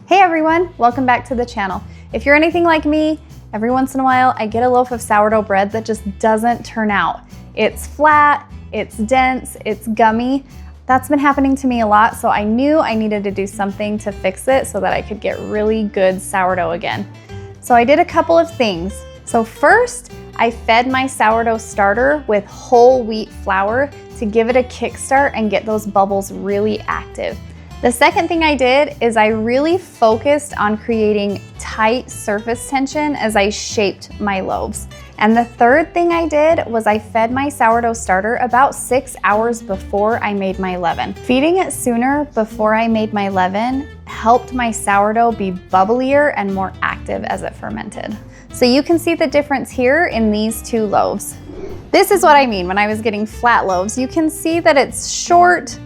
Hey everyone, welcome back to the channel. If you're anything like me, every once in a while I get a loaf of sourdough bread that just doesn't turn out. It's flat, it's dense, it's gummy. That's been happening to me a lot, so I knew I needed to do something to fix it so that I could get really good sourdough again. So I did a couple of things. So first, I fed my sourdough starter with whole wheat flour to give it a kickstart and get those bubbles really active. The second thing I did is I really focused on creating tight surface tension as I shaped my loaves. And the third thing I did was I fed my sourdough starter about 6 hours before I made my leaven. Feeding it sooner before I made my leaven helped my sourdough be bubblier and more active as it fermented. So you can see the difference here in these two loaves. This is what I mean when I was getting flat loaves. You can see that it's short,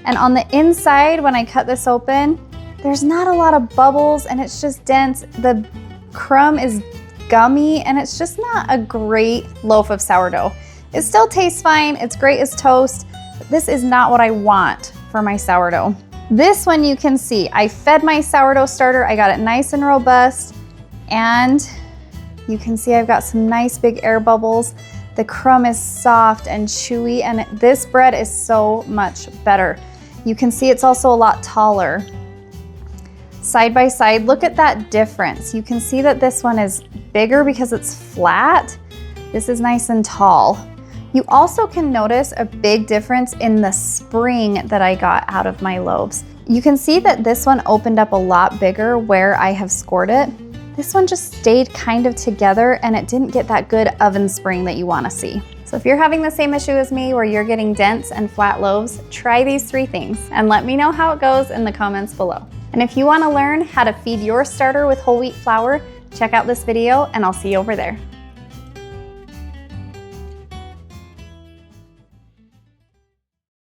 and on the inside, when I cut this open, there's not a lot of bubbles and it's just dense. The crumb is gummy and it's just not a great loaf of sourdough. It still tastes fine, it's great as toast, but this is not what I want for my sourdough. This one you can see, I fed my sourdough starter, I got it nice and robust, and you can see I've got some nice big air bubbles. The crumb is soft and chewy, and this bread is so much better. You can see it's also a lot taller. Side by side, look at that difference. You can see that this one is bigger because it's flat. This is nice and tall. You also can notice a big difference in the spring that I got out of my loaves. You can see that this one opened up a lot bigger where I have scored it. This one just stayed kind of together and it didn't get that good oven spring that you want to see. So if you're having the same issue as me where you're getting dense and flat loaves, try these 3 things and let me know how it goes in the comments below. And if you want to learn how to feed your starter with whole wheat flour, check out this video and I'll see you over there.